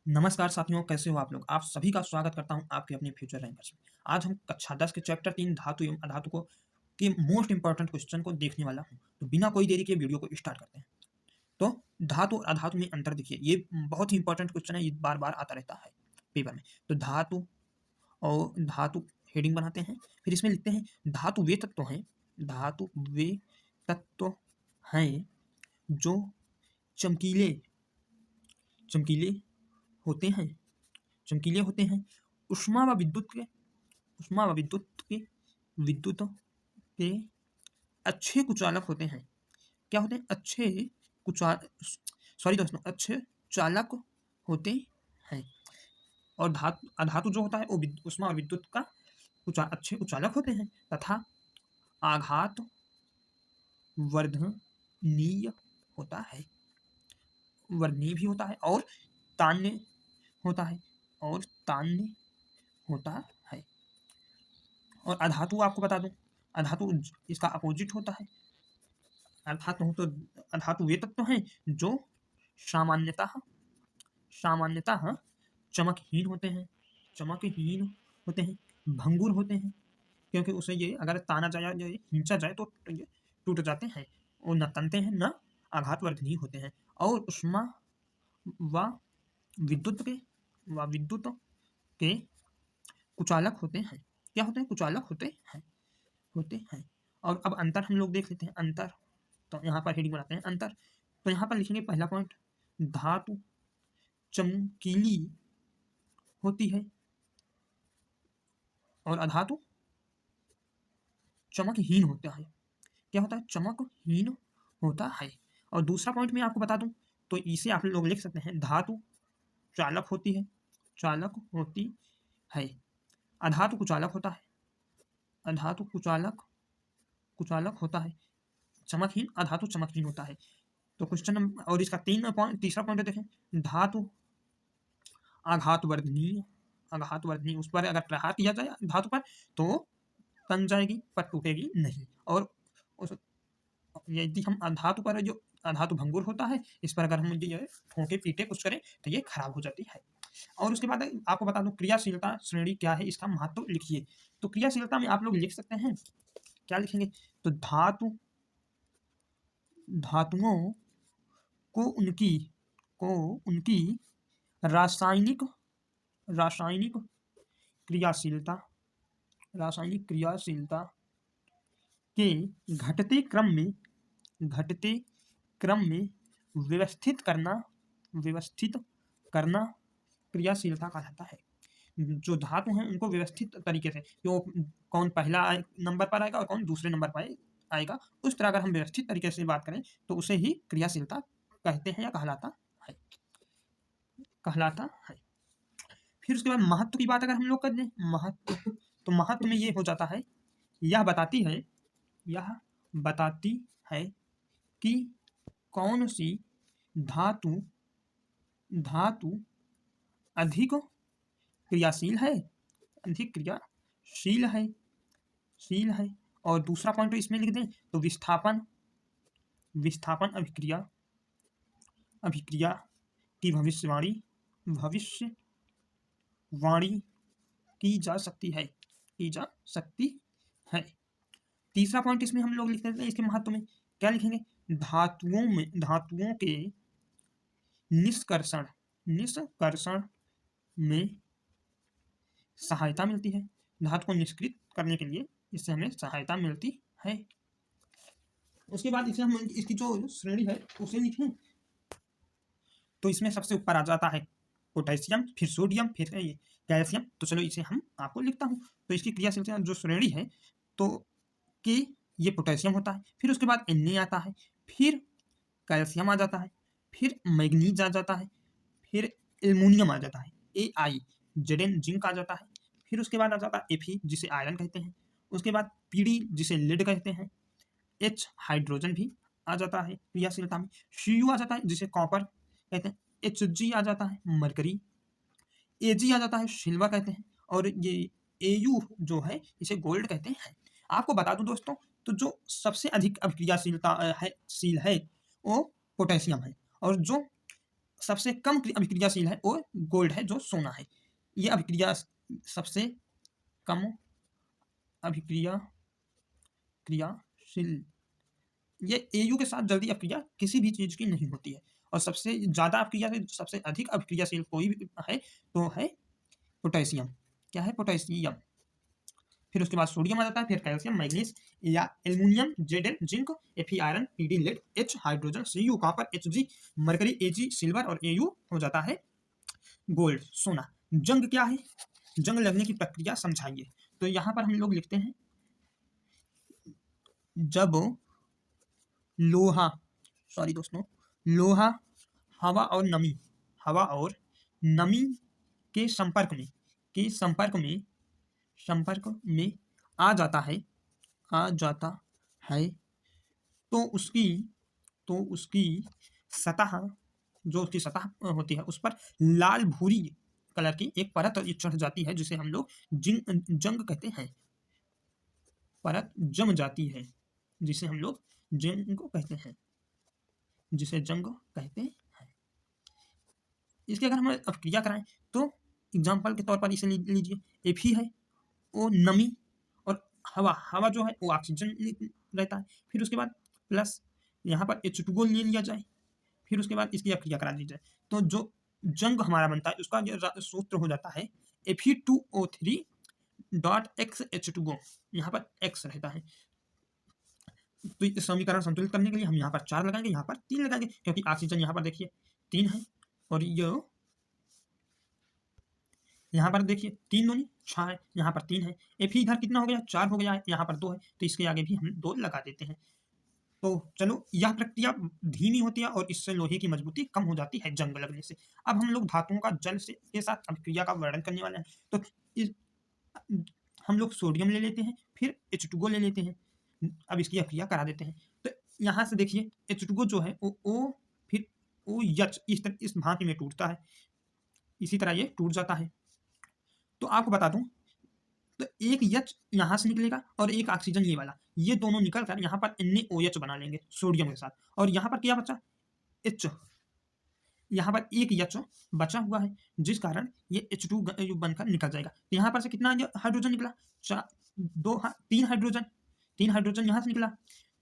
नमस्कार साथियों, कैसे हो आप लोग? आप सभी का स्वागत करता हूं आपके अपने फ्यूचर रैंकर्स में। आज हम कक्षा 10 के चैप्टर 3 धातु एवं अधातु को के मोस्ट इंपॉर्टेंट क्वेश्चन को देखने वाला हूं। तो बिना कोई देरी के वीडियो को स्टार्ट करते हैं। तो धातु और अधातु में अंतर देखिए, ये बहुत ही इंपॉर्टेंट क्वेश्चन है, ये बार-बार आता रहता है पेपर में। तो धातु और धातु हेडिंग बनाते हैं, फिर इसमें लिखते हैं धातु वे तत्व हैं, धातु वे तत्व हैं जो चमकीले चमकीले होते हैं चमकीले होते हैं ऊष्मा व विद्युत के अच्छे कुचालक होते हैं। क्या होते हैं? अच्छे कुचा सॉरी दोस्तों, अच्छे चालक होते हैं। और अधातु जो होता है वो ऊष्मा और विद्युत का अच्छे कुचालक होते हैं तथा आघात वर्धनीय होता है, वर्धनीय भी होता है और तान्य होता है होता है। और अधातु आपको बता दूं, अधातु इसका अपोजिट होता है। अधातु वे तत्व हैं जो सामान्यतः चमकहीन होते हैं भंगुर होते हैं, क्योंकि उसे ये अगर ताना जाए या खींचा जाए तो ये टूट जाते हैं और न तनते हैं न आघात वर्धनीय होते हैं। और ऊष्मा व विद्युत के कुचालक होते हैं। क्या होते हैं? कुचालक होते हैं। और अब अंतर हम लोग देख लेते हैं। अंतर, तो यहाँ पर हेडिंग बनाते हैं अंतर। तो यहाँ पर लिखेंगे पहला पॉइंट, धातु चमकीली होती है और अधातु चमकहीन होता है। क्या होता है? चमकहीन होता है। और दूसरा पॉइंट मैं आपको बता दूं, तो इसे आप लोग लिख सकते हैं, धातु चालक होती है अधातु कुचालक होता है, अधातु कुचालक होता है, चमकहीन अधातु चमकहीन होता है। तो क्वेश्चन और इसका तीसरा पॉइंट देखें, धातु आघात वर्धनीय उस पर अगर प्रहार किया जाए धातु पर तो तन जाएगी पर टूटेगी नहीं। और उस यदि हम धातु पर जो धातु भंगुर होता है, इस पर अगर हम ये ठोके पीटे कुछ करें तो ये खराब हो जाती है। और उसके बाद आपको बता दूं, क्रियाशीलता श्रेणी क्या है, इसका महत्व लिखिए। तो क्रियाशीलता में आप लोग लिख सकते हैं, क्या लिखेंगे? तो धातुओं को उनकी रासायनिक क्रियाशीलता के घटते क्रम में व्यवस्थित करना क्रियाशीलता कहा जाता है। जो धातु हैं उनको व्यवस्थित तरीके से, कि कौन पहला नंबर पर आएगा और कौन दूसरे नंबर पर आएगा, उस तरह अगर हम व्यवस्थित तरीके से बात करें तो उसे ही क्रियाशीलता कहते हैं या कहलाता है। फिर उसके बाद महत्व की बात अगर हम लोग कर दें, महत्व में ये हो जाता है, यह बताती है कि कौन सी धातु अधिक क्रियाशील है। और दूसरा पॉइंट इसमें लिख दें, तो विस्थापन अभिक्रिया की भविष्यवाणी की जा सकती है। तीसरा पॉइंट इसमें हम लोग लिख देते हैं, इसके महत्व में क्या लिखेंगे? धातुओं के निष्कर्षण में सहायता मिलती है। धातु को निष्क्रिय करने के लिए इससे हमें सहायता मिलती है। उसके बाद इसे हम इसकी जो श्रेणी है उसे लिखें, तो इसमें सबसे ऊपर आ जाता है पोटेशियम, फिर सोडियम, फिर कैल्शियम। तो चलो इसे हम आपको लिखता हूँ। तो इसकी क्रियाशीलता जो श्रेणी है, तो कि ये पोटेशियम होता है, फिर उसके बाद Na आता है, फिर कैल्शियम आ जाता है, फिर मैग्नीज आ जाता है, फिर एल्युमिनियम आ जाता है, Ai, Zn जिंक आ जाता है, फिर उसके बाद आ जाता है Fe जिसे आयरन कहते हैं, उसके बाद Pd जिसे लेड कहते हैं, H हाइड्रोजन भी आ जाता है क्रियाशीलता में, Cu आ जाता है जिसे कॉपर कहते हैं, Hg आ जाता है मरकरी, Ag आ जाता है सिल्वर कहते हैं, और ये Au जो है इसे गोल्ड कहते हैं। आपको बता दूं दोस्तों, तो जो सबसे अधिक अभिक्रियाशील है वो पोटेशियम है, और जो सबसे कम अभिक्रियाशील है वो गोल्ड है, जो सोना है। ये अभिक्रिया सबसे कम क्रियाशील, ये एयू के साथ जल्दी अभिक्रिया किसी भी चीज की नहीं होती है। और सबसे ज्यादा अभिक्रिया से सबसे अधिक अभिक्रियाशील कोई भी है तो है पोटेशियम। क्या है? पोटेशियम। फिर उसके बाद सोडियम आ जाता है, फिर कैल्शियम, मैग्नीज या aluminium, Z, zinc, Fe iron, Pd lead, H hydrogen, Cu copper, Hg mercury, Ag silver और Au हो जाता है गोल्ड, सोना। जंग क्या है? जंग लगने की प्रक्रिया समझाइए। तो यहाँ पर हम लोग लिखते हैं, जब लोहा, सॉरी दोस्तों, लोहा हवा और नमी के संपर्क में आ जाता है तो उसकी सतह, जो उसकी सतह होती है उस पर लाल भूरी कलर की एक परत चढ़ जाती है, जिसे हम लोग जंग कहते हैं। परत जम जाती है जिसे हम लोग जंग कहते हैं, इसके अगर हम अभिक्रिया कराएं तो एग्जाम्पल के तौर पर इसे लीजिए, Fe है वो नमी, और हवा जो है वो ऑक्सीजन रहता है। फिर उसके बाद प्लस यहाँ पर H2O ले लिया जाए, फिर उसके बाद इसकी अभिक्रिया करा दी जाए, तो जो जंग हमारा बनता है उसका सूत्र हो जाता है Fe2O3.XH2O, यहाँ पर X रहता है। तो इस समीकरण संतुलित करने के लिए हम यहाँ पर 4 लगाएंगे, यहाँ पर 3 लगाएंगे, क्योंकि ऑक्सीजन यहाँ पर देखिए 3 है, और ये यहाँ पर देखिए 3 दूनी 6 है, यहाँ पर 3 है। Fe इधर कितना हो गया? 4 हो गया है, यहाँ पर 2 है, तो इसके आगे भी हम 2 लगा देते हैं। तो चलो, यह प्रक्रिया धीमी होती है और इससे लोहे की मजबूती कम हो जाती है जंग लगने से। अब हम लोग धातुओं का जल से के साथ अभिक्रिया का वर्णन करने वाले हैं। तो हम लोग सोडियम ले लेते हैं, फिर H2O ले लेते हैं, अब इसकी अभिक्रिया करा देते हैं। तो यहाँ से देखिए H2O जो है वो O फिर OH इस भांति में टूटता है, इसी तरह ये टूट जाता है। तो आपको बता दूं, तो एक H यहाँ से निकलेगा और एक ऑक्सीजन ये वाला, ये दोनों निकल कर यहाँ पर NaOH बना लेंगे सोडियम के साथ, और यहाँ पर क्या बचा? H, यहाँ पर एक H बचा हुआ है, जिस कारण ये H2 बनकर निकल जाएगा। तो यहाँ पर से कितना हाइड्रोजन निकला? 3 हाइड्रोजन यहाँ से निकला।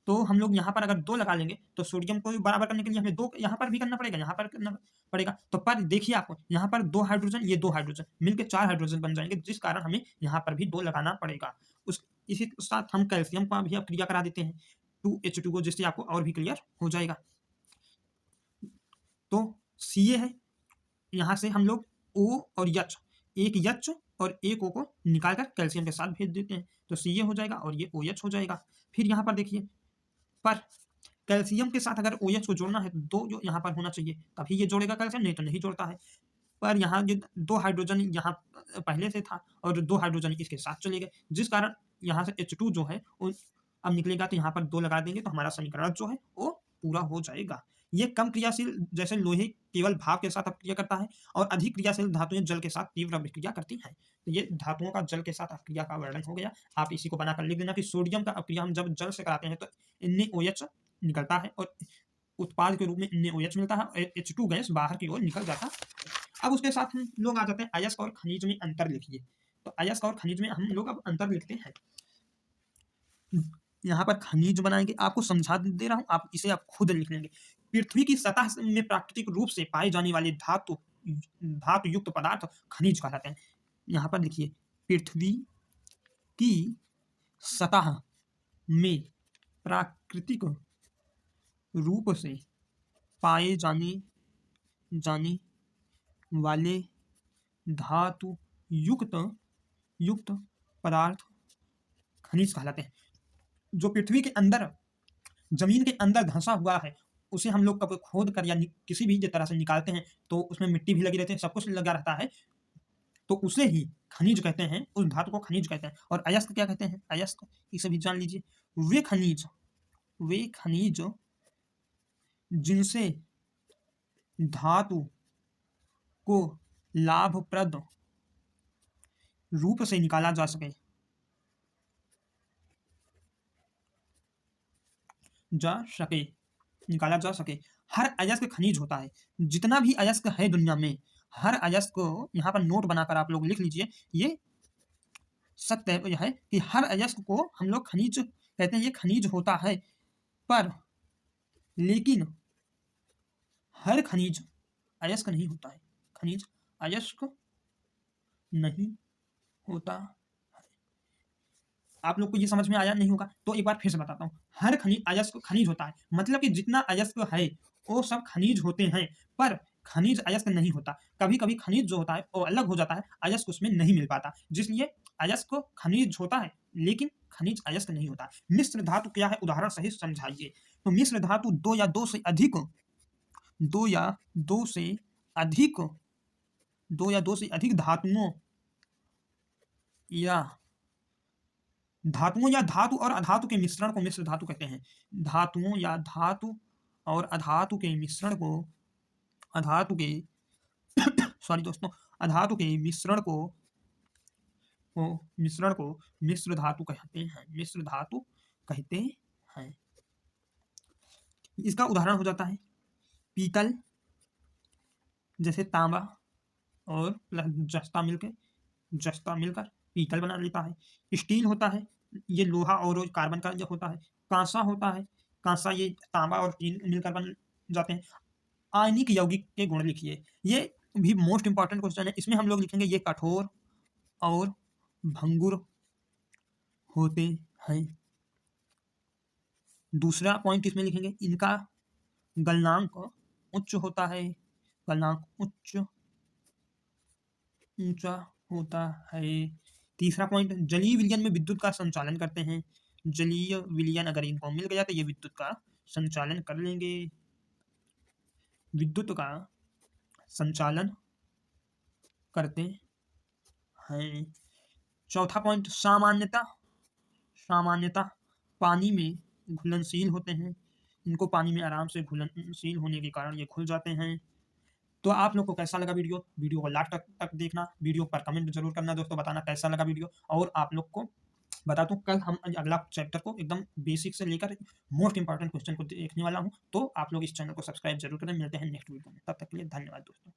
तो हम लोग यहाँ पर अगर 2 लगा लेंगे तो सोडियम को बराबर करने के लिए हमें 2 यहाँ पर भी करना पड़ेगा, यहाँ पर करना पड़ेगा। तो पर देखिए आपको यहाँ पर 2 हाइड्रोजन, ये 2 हाइड्रोजन मिलकर 4 हाइड्रोजन बन जाएंगे, जिस कारण हमें यहाँ पर भी 2 लगाना पड़ेगा। इसी साथ हम कैल्शियम का भी क्रिया करा देते हैं 2H2O, जिससे आपको और भी क्लियर हो जाएगा। तो Ca है, यहाँ से हम लोग O और H, एक H और एक O को निकालकर कैल्शियम के साथ भेज देते हैं, तो Ca हो जाएगा और ये OH हो जाएगा। फिर यहाँ पर देखिए, पर कैल्शियम के साथ अगर OH को जोड़ना है तो 2 जो यहाँ पर होना चाहिए, तभी ये जोड़ेगा कैल्शियम, नहीं तो नहीं जोड़ता है। पर यहाँ जो 2 हाइड्रोजन यहाँ पहले से था और 2 हाइड्रोजन इसके साथ चले गए, जिस कारण यहाँ से H2 जो है वो अब निकलेगा, तो यहाँ पर 2 लगा देंगे तो हमारा समीकरण जो है वो पूरा हो जाएगा। ये कम क्रियाशील जैसे लोहे केवल भाप के साथ अभिक्रिया करता है, और अधिक क्रियाशील धातुएं जल के साथ तीव्र अभिक्रिया करती हैं। तो ये धातुओं का जल के साथ अभिक्रिया का वर्णन हो गया। आप इसी को बनाकर लिख देना कि सोडियम का अभिक्रिया हम जब जल से कराते हैं तो NaOH निकलता है और उत्पाद के रूप में NaOH मिलता है, और H2 गैस बाहर की ओर निकल जाता है। अब उसके साथ हम लोग आ जाते हैं अयस्क और खनिज में अंतर लिखिए। तो अयस्क और खनिज में हम लोग अब अंतर लिखते हैं। यहाँ पर खनिज बनाएंगे, आपको समझा दे रहा हूँ, आप इसे आप खुद लिख लेंगे। पृथ्वी की सतह में प्राकृतिक रूप से पाए जाने वाले धातु युक्त पदार्थ खनिज कहलाते हैं। यहाँ पर देखिए, पृथ्वी की सतह में प्राकृतिक रूप से पाए जाने वाले धातु युक्त पदार्थ खनिज कहलाते हैं। जो पृथ्वी के अंदर, जमीन के अंदर धंसा हुआ है, उसे हम लोग कब खोद कर या किसी भी तरह से निकालते हैं तो उसमें मिट्टी भी लगी रहती है, सब कुछ लगा रहता है, तो उसे ही खनिज कहते हैं, उस धातु को खनिज कहते हैं। और अयस्क क्या कहते हैं? अयस्क, इसे भी जान लीजिए, वे खनिज जिनसे धातु को लाभप्रद रूप से निकाला जा सके, निकाला जा सके हर अयस्क खनिज होता है। जितना भी अयस्क है दुनिया में, हर अयस्क को यहाँ पर नोट बनाकर आप लोग लिख लीजिए। ये सत्य है कि हर अयस्क को हम लोग खनिज कहते हैं, ये खनिज होता है, पर लेकिन हर खनिज अयस्क नहीं होता है। खनिज अयस्क नहीं होता। आप लोग को ये समझ में आया नहीं होगा तो एक बार फिर से बताता हूँ। हर खनिज अयस्क खनिज होता है, मतलब कि जितना अयस्क है वो सब खनिज होते हैं, पर खनिज अयस्क नहीं होता। कभी कभी खनिज जो होता है वो अलग हो जाता है, अयस्क उसमें नहीं मिल पाता, जिसलिए अयस्क खनिज होता है लेकिन खनिज अयस्क नहीं होता। मिश्र धातु क्या है, उदाहरण सहित समझाइए। तो मिश्र धातु दो या दो से अधिक धातुओं या धातु और अधातु के मिश्रण को मिश्र धातु कहते हैं। धातुओं या धातु और अधातु के मिश्रण को अधातु के सॉरी दोस्तों, अधातु के मिश्रण को मिश्र धातु कहते हैं। मिश्र धातु कहते हैं। इसका उदाहरण हो जाता है पीतल, जैसे तांबा और प्लस जस्ता मिलकर पीतल बना लेता है। स्टील होता है, ये लोहा और कार्बन का जो होता है। कांसा होता है, कांसा ये तांबा और टीन मिलकर बन जाते हैं। आयनिक यौगिक के गुण लिखिए। ये भी मोस्ट इंपॉर्टेंट क्वेश्चन है। इसमें हम लोग लिखेंगे ये कठोर और भंगुर होते हैं। दूसरा पॉइंट इसमें लिखेंगे, इनका गलनांक उच्च होता है। गलनांक ऊंचा होता है। तीसरा पॉइंट, जलीय विलयन में विद्युत का संचालन करते हैं। जलीय विलयन अगर इनको मिल गया तो ये विद्युत का संचालन कर लेंगे। विद्युत का संचालन करते हैं। चौथा पॉइंट, सामान्यता पानी में घुलनशील होते हैं। इनको पानी में आराम से घुलनशील होने के कारण ये घुल जाते हैं। तो आप लोग को कैसा लगा वीडियो को लास्ट तक देखना। वीडियो पर कमेंट जरूर करना दोस्तों, बताना कैसा लगा वीडियो। और आप लोग को बता दूं, कल हम अगला चैप्टर को एकदम बेसिक से लेकर मोस्ट इंपॉर्टेंट क्वेश्चन को देखने वाला हूं। तो आप लोग इस चैनल को सब्सक्राइब जरूर करें। मिलते हैं नेक्स्ट वीडियो में, तब तक के लिए धन्यवाद दोस्तों।